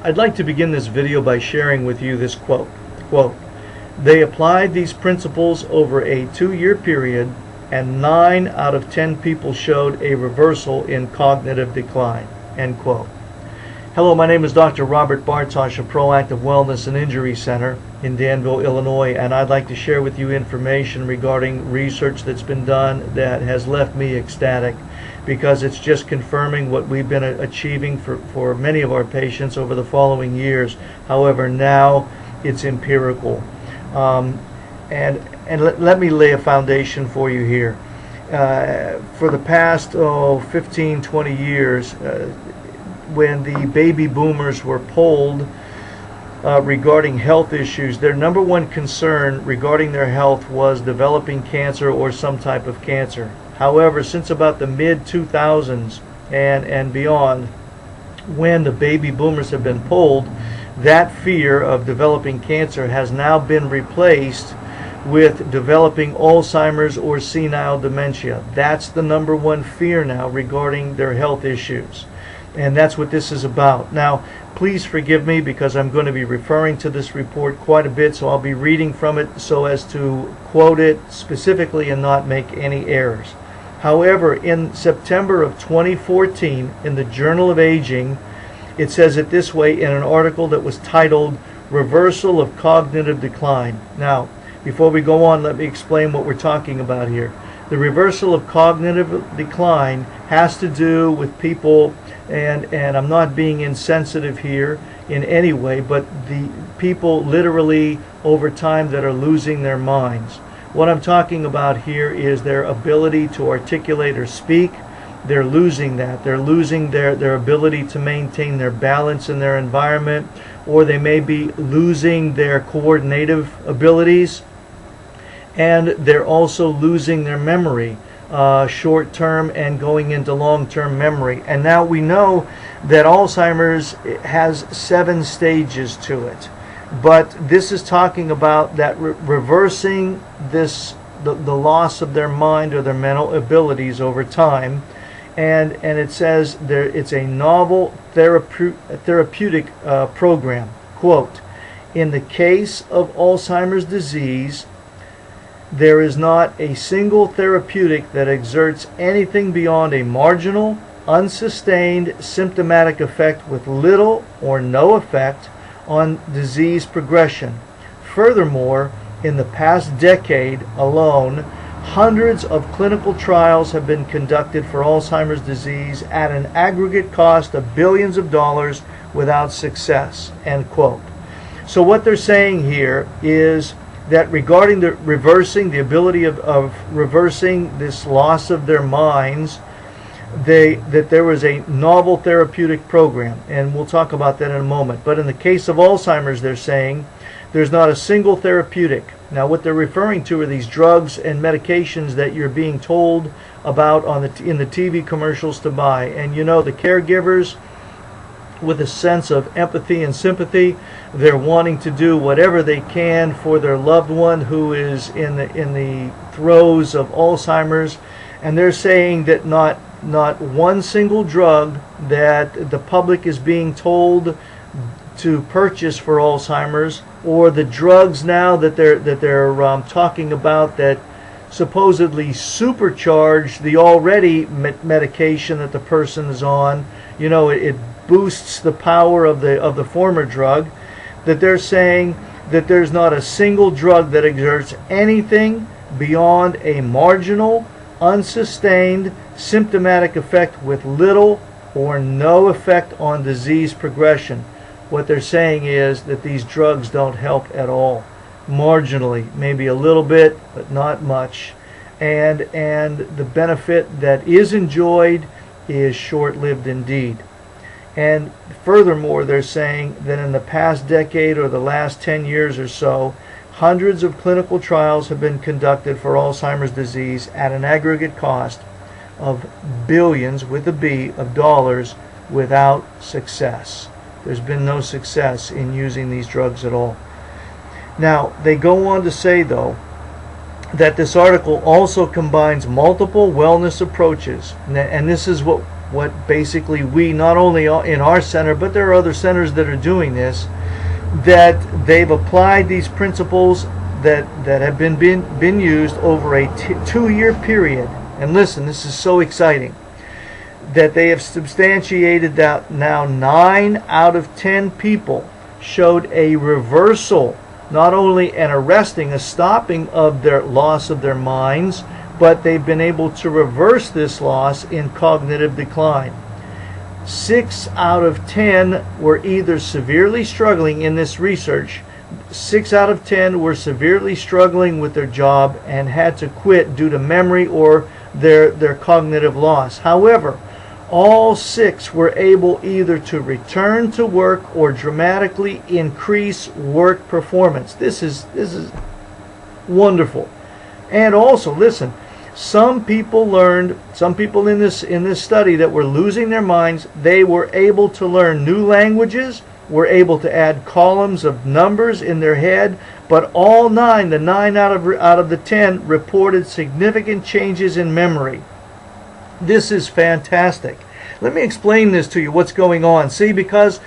I'd like to begin this video by sharing with you this quote. Quote, "They applied these principles over a 2-year period and 9 out of 10 people showed a reversal in cognitive decline." End quote. Hello, my name is Dr. Robert Bartosh of Proactive Wellness and Injury Center in Danville, Illinois, and I'd like to share with you information regarding research that's been done that has left me ecstatic, because it's just confirming what we've been achieving for many of our patients over the following years. However, now it's empirical. And let me lay a foundation for you here. For the past 15, 20 years, when the baby boomers were polled regarding health issues, their number one concern regarding their health was developing cancer or some type of cancer. However, since about the mid-2000s and beyond, when the baby boomers have been polled, that fear of developing cancer has now been replaced with developing Alzheimer's or senile dementia. That's the number one fear now regarding their health issues. And that's what this is about. Now, please forgive me because I'm going to be referring to this report quite a bit, so I'll be reading from it so as to quote it specifically and not make any errors. However, in September of 2014, in the Journal of Aging, it says it this way in an article that was titled "Reversal of Cognitive Decline." Now, before we go on, let me explain what we're talking about here. The reversal of cognitive decline has to do with people, and I'm not being insensitive here in any way, but the people literally over time that are losing their minds. What I'm talking about here is their ability to articulate or speak. They're losing that. They're losing their ability to maintain their balance in their environment, or they may be losing their coordinative abilities, and they're also losing their memory, short-term and going into long-term memory. And now we know that Alzheimer's has 7 stages to it. But this is talking about that reversing the loss of their mind or their mental abilities over time. And it says there it's a novel therapeutic program. Quote, "In the case of Alzheimer's disease, there is not a single therapeutic that exerts anything beyond a marginal, unsustained symptomatic effect with little or no effect on disease progression. Furthermore, in the past decade alone, hundreds of clinical trials have been conducted for Alzheimer's disease at an aggregate cost of billions of dollars without success." End quote. So what they're saying here is that regarding the ability of reversing this loss of their minds, that there was a novel therapeutic program, and we'll talk about that in a moment. But in the case of Alzheimer's, they're saying there's not a single therapeutic. Now, what they're referring to are these drugs and medications that you're being told about in the TV commercials to buy. And you know, the caregivers, with a sense of empathy and sympathy, they're wanting to do whatever they can for their loved one who is in the throes of Alzheimer's, and they're saying that not one single drug that the public is being told to purchase for Alzheimer's, or the drugs now that they're talking about that supposedly supercharge the already medication that the person is on. You know, it boosts the power of the former drug. That they're saying that there's not a single drug that exerts anything beyond a marginal, unsustained symptomatic effect with little or no effect on disease progression. What they're saying is that these drugs don't help at all. Marginally, maybe a little bit, but not much. And the benefit that is enjoyed is short-lived indeed. And furthermore, they're saying that in the past decade or the last 10 years or so, hundreds of clinical trials have been conducted for Alzheimer's disease at an aggregate cost of billions, with a B, of dollars without success. There's been no success in using these drugs at all. Now, they go on to say, though, that this article also combines multiple wellness approaches, and this is what what basically we, not only in our center, but there are other centers that are doing this, that they've applied these principles that have been used over a 2-year period. And listen, this is so exciting, that they have substantiated that now 9 out of 10 people showed a reversal, not only an arresting, a stopping of their loss of their minds, but they've been able to reverse this loss in cognitive decline. 6 out of 10 were either severely struggling in this research. 6 out of 10 were severely struggling with their job and had to quit due to memory or their cognitive loss. However, all 6 were able either to return to work or dramatically increase work performance. This is wonderful. And also, listen, some people in this study that were losing their minds, they were able to learn new languages, were able to add columns of numbers in their head, but all 9, the 9 out of the 10, reported significant changes in memory. This is fantastic. Let me explain this to you, what's going on. See, because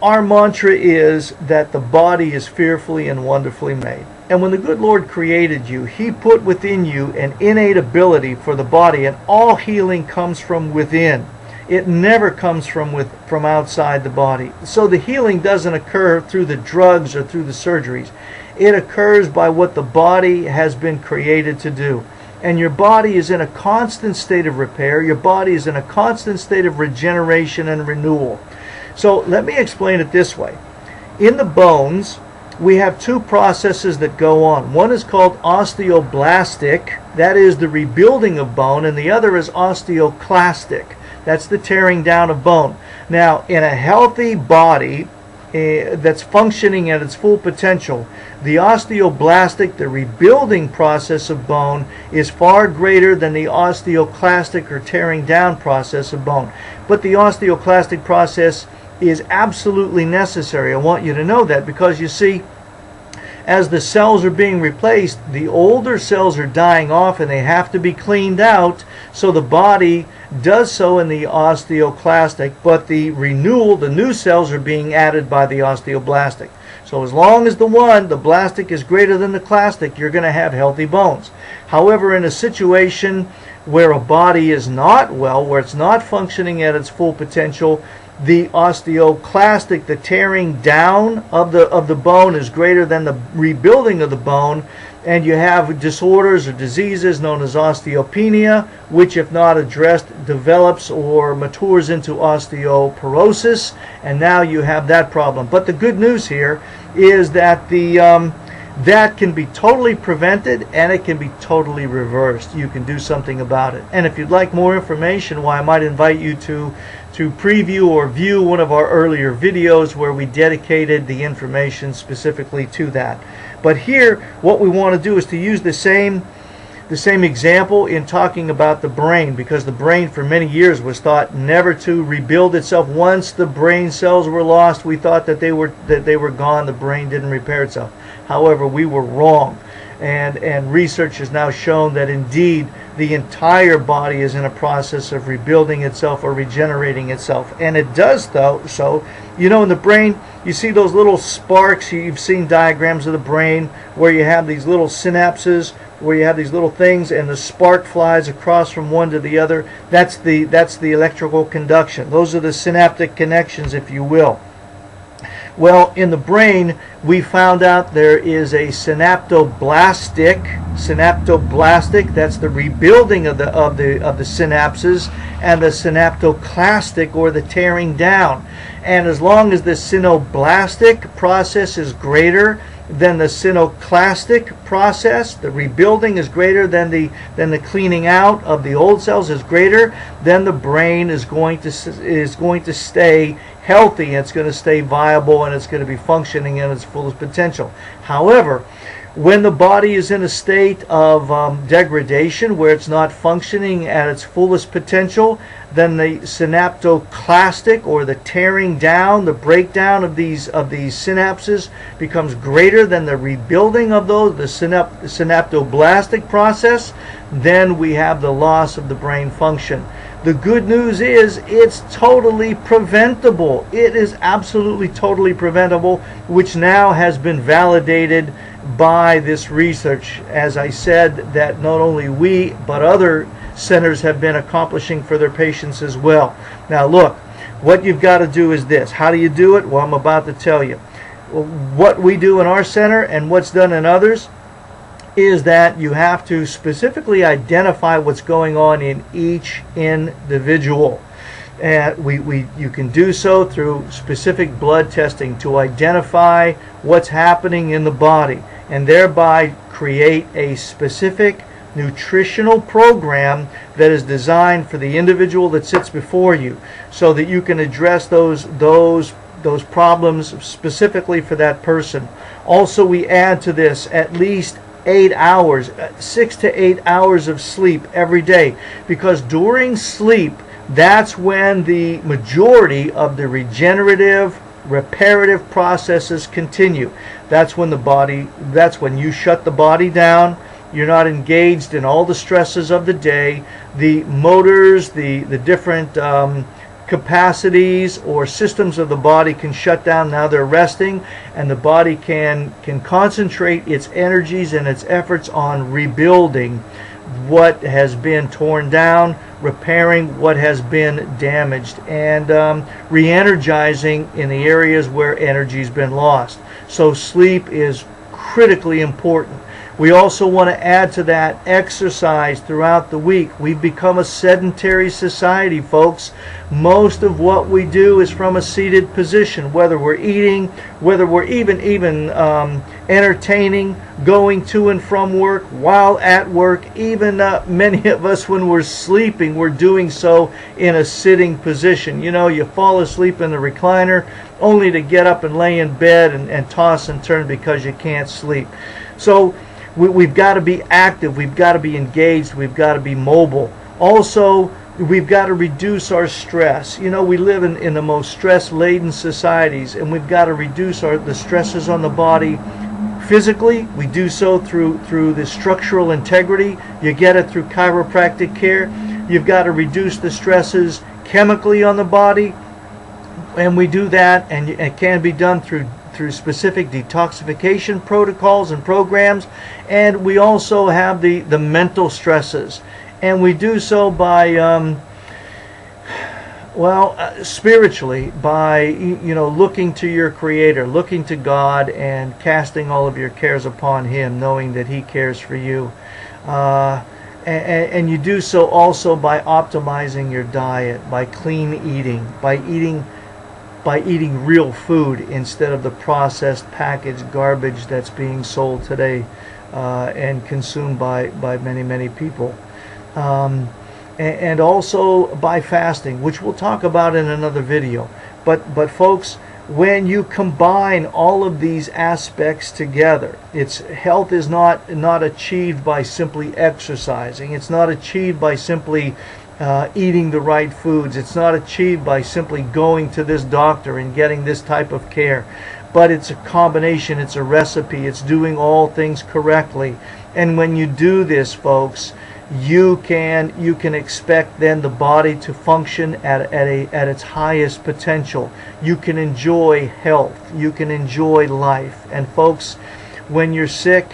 our mantra is that the body is fearfully and wonderfully made. And when the good Lord created you, He put within you an innate ability for the body, and all healing comes from within. It never comes from outside the body. So the healing doesn't occur through the drugs or through the surgeries. It occurs by what the body has been created to do. And your body is in a constant state of repair. Your body is in a constant state of regeneration and renewal. So let me explain it this way. In the bones, we have 2 processes that go on. One is called osteoblastic, that is the rebuilding of bone, and the other is osteoclastic. That's the tearing down of bone. Now, in a healthy body that's functioning at its full potential, the osteoblastic, the rebuilding process of bone, is far greater than the osteoclastic or tearing down process of bone. But the osteoclastic process is absolutely necessary. I want you to know that, because you see, as the cells are being replaced, the older cells are dying off and they have to be cleaned out. So the body does so in the osteoclastic, but the renewal, the new cells, are being added by the osteoblastic. So as long as the blastic is greater than the clastic, you're going to have healthy bones. However, in a situation where a body is not well, where it's not functioning at its full potential, the osteoclastic, the tearing down of the bone, is greater than the rebuilding of the bone, and you have disorders or diseases known as osteopenia, which, if not addressed, develops or matures into osteoporosis, and now you have that problem. But the good news here is that that can be totally prevented, and it can be totally reversed. You can do something about it. And if you'd like more information, why, I might invite you to preview or view one of our earlier videos where we dedicated the information specifically to that. But here, what we want to do is to use the same example in talking about the brain, because the brain for many years was thought never to rebuild itself. Once the brain cells were lost, we thought that they were gone. The brain didn't repair itself. However, we were wrong, and research has now shown that indeed the entire body is in a process of rebuilding itself or regenerating itself. And it does, though. So, you know, in the brain, you see those little sparks. You've seen diagrams of the brain where you have these little synapses, where you have these little things, and the spark flies across from one to the other. That's the electrical conduction. Those are the synaptic connections, if you will. Well, in the brain, we found out there is a synaptoblastic, that's the rebuilding of the synapses, and the synaptoclastic, or the tearing down. And as long as the synoblastic process is greater than the synoclastic process, the rebuilding is greater than the cleaning out of the old cells is greater, then the brain is going to stay healthy, it's going to stay viable, and it's going to be functioning at its fullest potential. However, when the body is in a state of degradation, where it's not functioning at its fullest potential, then the synaptoclastic, or the tearing down, the breakdown of these synapses, becomes greater than the rebuilding of those, the synaptoblastic process. Then we have the loss of the brain function. The good news is it's totally preventable. It is absolutely totally preventable, which now has been validated by this research. As I said, that not only we, but other centers have been accomplishing for their patients as well. Now look, what you've got to do is this. How do you do it? Well, I'm about to tell you. What we do in our center and what's done in others is that you have to specifically identify what's going on in each individual. And you can do so through specific blood testing to identify what's happening in the body and thereby create a specific nutritional program that is designed for the individual that sits before you, so that you can address those problems specifically for that person. Also, we add to this at least 8 hours, 6 to 8 hours of sleep every day, because during sleep, that's when the majority of the regenerative, reparative processes continue. That's when you shut the body down. You're not engaged in all the stresses of the day. The motors, the different capacities or systems of the body can shut down. Now they're resting, and the body can concentrate its energies and its efforts on rebuilding what has been torn down, repairing what has been damaged, and re-energizing in the areas where energy's been lost. So sleep is critically important. We also want to add to that exercise throughout the week. We've become a sedentary society, folks. Most of what we do is from a seated position, whether we're eating, whether we're even entertaining, going to and from work, while at work. Even many of us, when we're sleeping, we're doing so in a sitting position. You know, you fall asleep in the recliner only to get up and lay in bed and toss and turn because you can't sleep. So we've got to be active, we've got to be engaged, we've got to be mobile. Also, we've got to reduce our stress. You know, we live in the most stress-laden societies, and we've got to reduce the stresses on the body physically. We do so through the structural integrity. You get it through chiropractic care. You've got to reduce the stresses chemically on the body, and we do that, and it can be done through specific detoxification protocols and programs. And we also have the mental stresses, and we do so by spiritually, by looking to your Creator, looking to God, and casting all of your cares upon Him, knowing that He cares for you. And you do so also by optimizing your diet, by clean eating, by eating real food instead of the processed packaged garbage that's being sold today and consumed by many people. And also by fasting, which we'll talk about in another video. But folks, when you combine all of these aspects together, health is not achieved by simply exercising. It's not achieved by simply eating the right foods. It's not achieved by simply going to this doctor and getting this type of care. But it's a combination, it's a recipe, it's doing all things correctly. And when you do this, folks, you can expect then the body to function at its highest potential. You can enjoy health, you can enjoy life. And folks, when you're sick,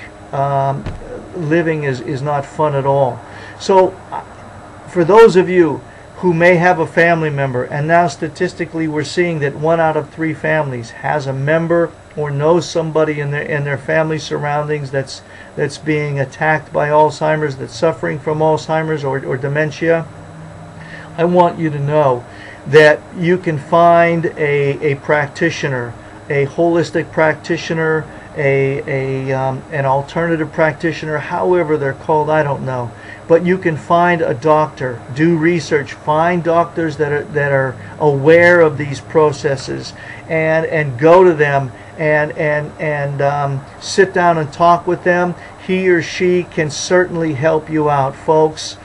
living is not fun at all. So for those of you who may have a family member, and now statistically we're seeing that 1 out of 3 families has a member or knows somebody in their family surroundings that's being attacked by Alzheimer's, that's suffering from Alzheimer's or dementia, I want you to know that you can find a practitioner, a holistic practitioner, an alternative practitioner, however they're called, I don't know. But you can find a doctor, do research, find doctors that are aware of these processes, and go to them and sit down and talk with them. He or she can certainly help you out, folks.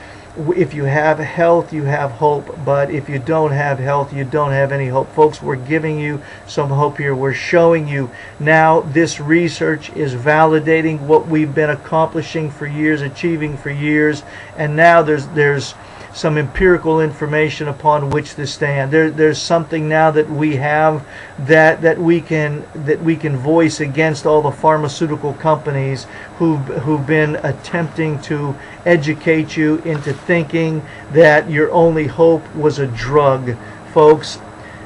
If you have health, you have hope. But if you don't have health, you don't have any hope. Folks, we're giving you some hope here. We're showing you now this research is validating what we've been accomplishing for years, achieving for years. And now there's some empirical information upon which to stand. There's something now that we have that we can voice against all the pharmaceutical companies who've been attempting to educate you into thinking that your only hope was a drug. Folks,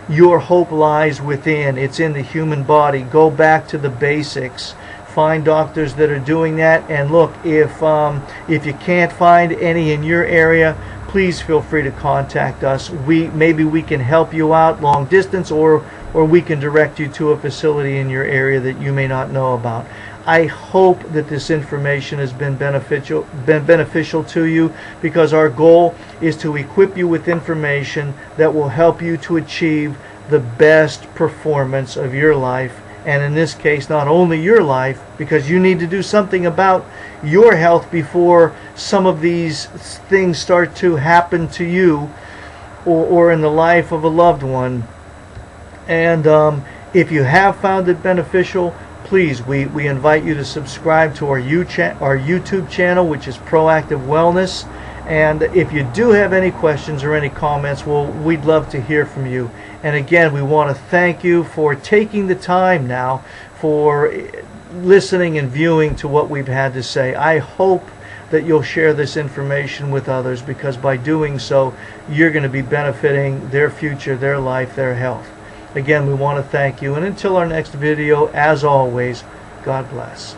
your hope lies within. It's in the human body. Go back to the basics. Find doctors that are doing that. And look, if you can't find any in your area, please feel free to contact us. Maybe we can help you out long distance, or we can direct you to a facility in your area that you may not know about. I hope that this information has been beneficial to you, because our goal is to equip you with information that will help you to achieve the best performance of your life. And in this case, not only your life, because you need to do something about your health before some of these things start to happen to you or in the life of a loved one. And if you have found it beneficial, please, we invite you to subscribe to our YouTube channel, which is Proactive Wellness. And if you do have any questions or any comments, well, we'd love to hear from you. And again, we want to thank you for taking the time now for listening and viewing to what we've had to say. I hope that you'll share this information with others, because by doing so, you're going to be benefiting their future, their life, their health. Again, we want to thank you. And until our next video, as always, God bless.